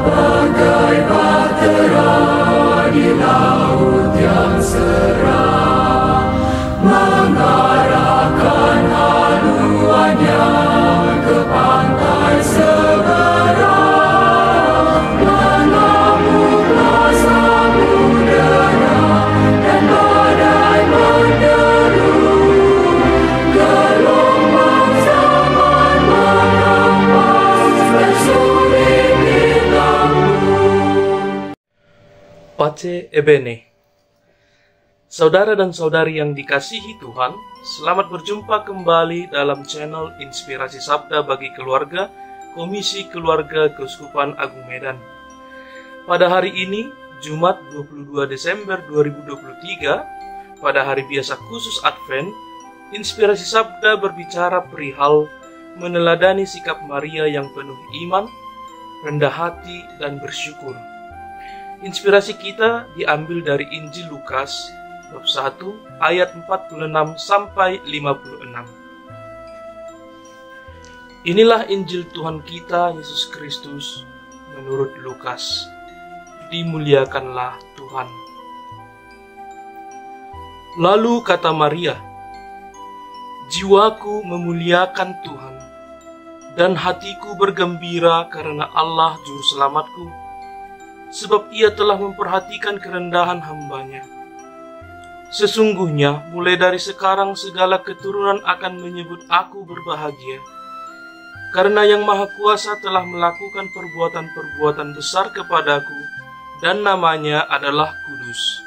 bagai bahtera di laut yang cerah, mengarahkan haluannya ke pantai seberang. Mengamuklah samudera dan badai menderu, gelombang zaman mengempas dan sulit ditempuh. Pace Ebene. Saudara dan saudari yang dikasihi Tuhan, selamat berjumpa kembali dalam channel Inspirasi Sabda bagi Keluarga, Komisi Keluarga Keuskupan Agung Medan. Pada hari ini, Jumat 22 Desember 2023, pada hari biasa khusus Advent, Inspirasi Sabda berbicara perihal meneladani sikap Maria yang penuh iman, rendah hati, dan bersyukur. Inspirasi kita diambil dari Injil Lukas bab 1 ayat 46 sampai 56. Inilah Injil Tuhan kita Yesus Kristus menurut Lukas. Dimuliakanlah Tuhan. Lalu kata Maria, "Jiwaku memuliakan Tuhan, dan hatiku bergembira karena Allah Juru Selamatku, sebab Ia telah memperhatikan kerendahan hamba-Nya. Sesungguhnya mulai dari sekarang segala keturunan akan menyebut aku berbahagia, karena Yang Maha Kuasa telah melakukan perbuatan-perbuatan besar kepadaku, dan namanya adalah kudus.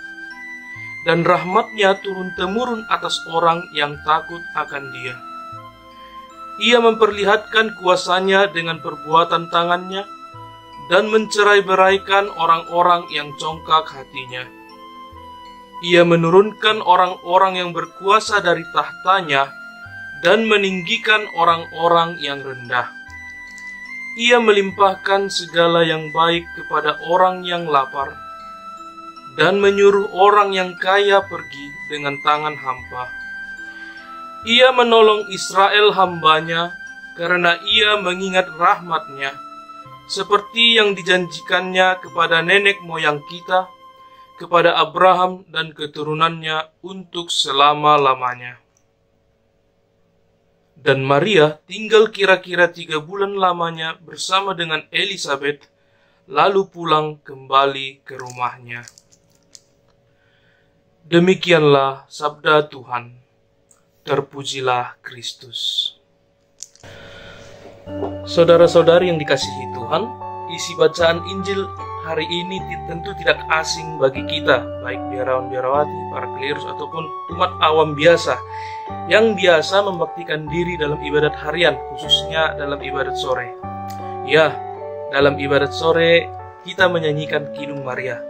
Dan rahmat-Nya turun-temurun atas orang yang takut akan Dia. Ia memperlihatkan kuasa-Nya dengan perbuatan tangan-Nya, dan mencerai-beraikan orang-orang yang congkak hatinya. Ia menurunkan orang-orang yang berkuasa dari tahtanya dan meninggikan orang-orang yang rendah. Ia melimpahkan segala yang baik kepada orang yang lapar dan menyuruh orang yang kaya pergi dengan tangan hampa. Ia menolong Israel hamba-Nya karena Ia mengingat rahmat-Nya, seperti yang dijanjikannya kepada nenek moyang kita, kepada Abraham dan keturunannya untuk selama-lamanya." Dan Maria tinggal kira-kira 3 bulan lamanya bersama dengan Elisabet, lalu pulang kembali ke rumahnya. Demikianlah sabda Tuhan. Terpujilah Kristus. Saudara-saudari yang dikasihi Tuhan, isi bacaan Injil hari ini tentu tidak asing bagi kita, baik biarawan-biarawati, para klerus, ataupun umat awam biasa yang biasa membaktikan diri dalam ibadat harian, khususnya dalam ibadat sore. Ya, dalam ibadat sore kita menyanyikan Kidung Maria.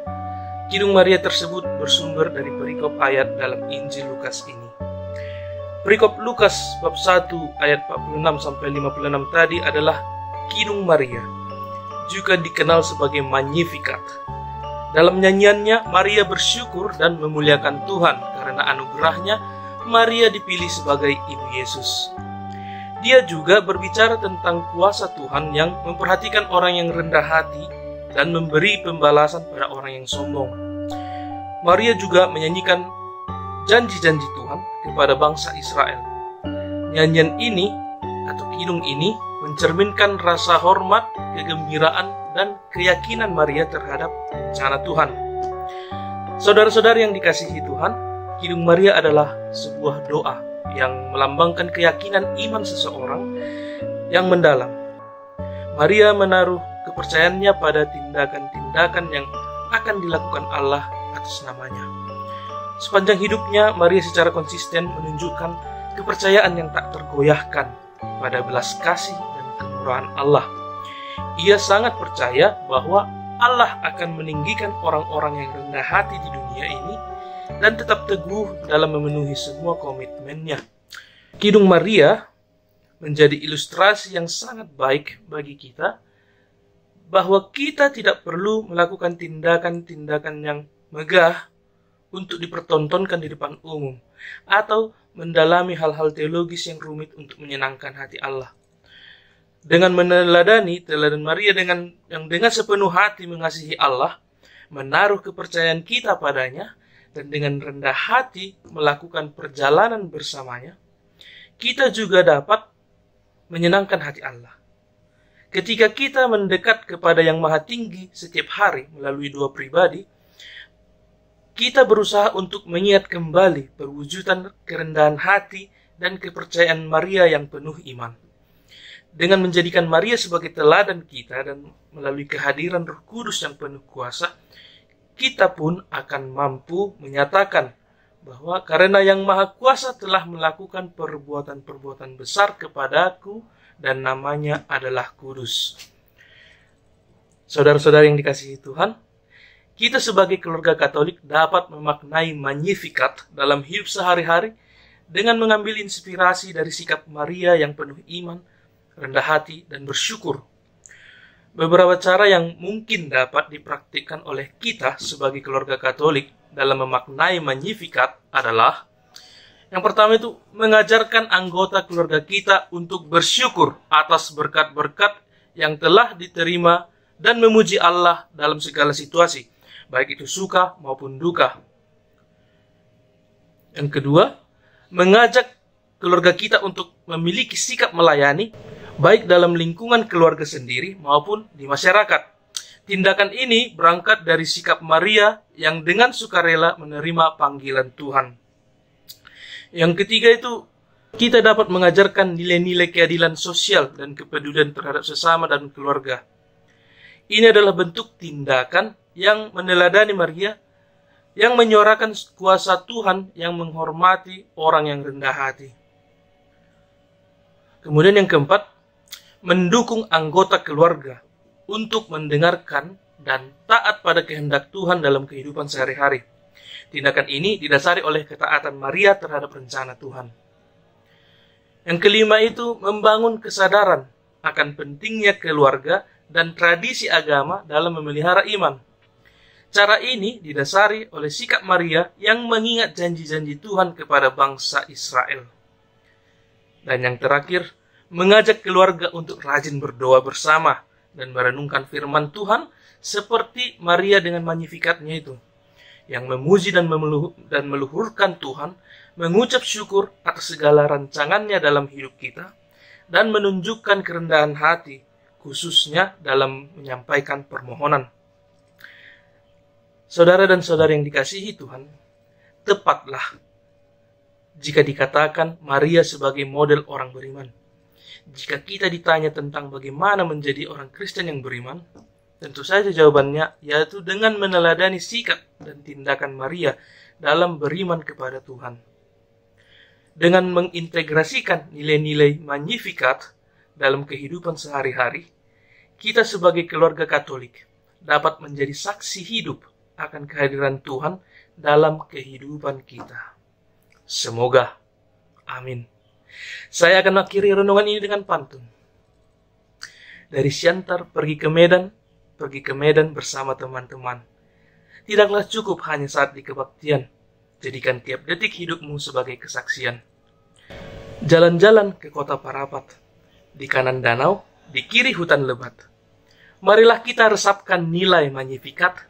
Kidung Maria tersebut bersumber dari perikop ayat dalam Injil Lukas ini. Perikop Lukas bab 1 ayat 46 sampai 56 tadi adalah Kidung Maria, juga dikenal sebagai Magnificat. Dalam nyanyiannya, Maria bersyukur dan memuliakan Tuhan karena anugerahnya. Maria dipilih sebagai Ibu Yesus. Dia juga berbicara tentang kuasa Tuhan yang memperhatikan orang yang rendah hati dan memberi pembalasan pada orang yang sombong. Maria juga menyanyikan janji-janji Tuhan kepada bangsa Israel. Nyanyian ini atau kidung ini mencerminkan rasa hormat, kegembiraan, dan keyakinan Maria terhadap rencana Tuhan. Saudara-saudari yang dikasihi Tuhan, Kidung Maria adalah sebuah doa yang melambangkan keyakinan iman seseorang yang mendalam. Maria menaruh kepercayaannya pada tindakan-tindakan yang akan dilakukan Allah atas namanya. Sepanjang hidupnya, Maria secara konsisten menunjukkan kepercayaan yang tak tergoyahkan pada belas kasih dan kemurahan Allah. Ia sangat percaya bahwa Allah akan meninggikan orang-orang yang rendah hati di dunia ini dan tetap teguh dalam memenuhi semua komitmennya. Kidung Maria menjadi ilustrasi yang sangat baik bagi kita bahwa kita tidak perlu melakukan tindakan-tindakan yang megah untuk dipertontonkan di depan umum atau mendalami hal-hal teologis yang rumit untuk menyenangkan hati Allah. Dengan meneladani teladan Maria dengan sepenuh hati mengasihi Allah, menaruh kepercayaan kita padanya, dan dengan rendah hati melakukan perjalanan bersamanya, kita juga dapat menyenangkan hati Allah. Ketika kita mendekat kepada Yang Maha Tinggi setiap hari melalui doa pribadi, kita berusaha untuk mengingat kembali perwujudan kerendahan hati dan kepercayaan Maria yang penuh iman. Dengan menjadikan Maria sebagai teladan kita dan melalui kehadiran Roh Kudus yang penuh kuasa, kita pun akan mampu menyatakan bahwa karena Yang Maha Kuasa telah melakukan perbuatan-perbuatan besar kepadaku dan namanya adalah kudus. Saudara-saudara yang dikasihi Tuhan, kita sebagai keluarga Katolik dapat memaknai Magnificat dalam hidup sehari-hari dengan mengambil inspirasi dari sikap Maria yang penuh iman, rendah hati, dan bersyukur. Beberapa cara yang mungkin dapat dipraktikkan oleh kita sebagai keluarga Katolik dalam memaknai Magnificat adalah: yang pertama itu mengajarkan anggota keluarga kita untuk bersyukur atas berkat-berkat yang telah diterima dan memuji Allah dalam segala situasi, baik itu suka maupun duka. Yang kedua, mengajak keluarga kita untuk memiliki sikap melayani, baik dalam lingkungan keluarga sendiri maupun di masyarakat. Tindakan ini berangkat dari sikap Maria yang dengan sukarela menerima panggilan Tuhan. Yang ketiga itu, kita dapat mengajarkan nilai-nilai keadilan sosial dan kepedulian terhadap sesama dan keluarga. Ini adalah bentuk tindakan yang meneladani Maria, yang menyuarakan kuasa Tuhan yang menghormati orang yang rendah hati. Kemudian yang keempat, mendukung anggota keluarga untuk mendengarkan dan taat pada kehendak Tuhan dalam kehidupan sehari-hari. Tindakan ini didasari oleh ketaatan Maria terhadap rencana Tuhan. Yang kelima itu membangun kesadaran akan pentingnya keluarga dan tradisi agama dalam memelihara iman. Cara ini didasari oleh sikap Maria yang mengingat janji-janji Tuhan kepada bangsa Israel. Dan yang terakhir, mengajak keluarga untuk rajin berdoa bersama dan merenungkan firman Tuhan seperti Maria dengan Magnificatnya itu, yang memuji dan meluhurkan Tuhan, mengucap syukur atas segala rancangannya dalam hidup kita, dan menunjukkan kerendahan hati, khususnya dalam menyampaikan permohonan. Saudara dan saudara yang dikasihi Tuhan, tepatlah jika dikatakan Maria sebagai model orang beriman. Jika kita ditanya tentang bagaimana menjadi orang Kristen yang beriman, tentu saja jawabannya yaitu dengan meneladani sikap dan tindakan Maria dalam beriman kepada Tuhan. Dengan mengintegrasikan nilai-nilai Magnificat dalam kehidupan sehari-hari, kita sebagai keluarga Katolik dapat menjadi saksi hidup akan kehadiran Tuhan dalam kehidupan kita. Semoga. Amin. Saya akan akhiri renungan ini dengan pantun. Dari Siantar pergi ke Medan bersama teman-teman. Tidaklah cukup hanya saat di kebaktian, jadikan tiap detik hidupmu sebagai kesaksian. Jalan-jalan ke kota Parapat, di kanan danau, di kiri hutan lebat. Marilah kita resapkan nilai Magnificat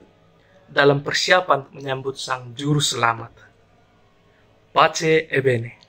dalam persiapan menyambut Sang Juru Selamat. Pace e bene.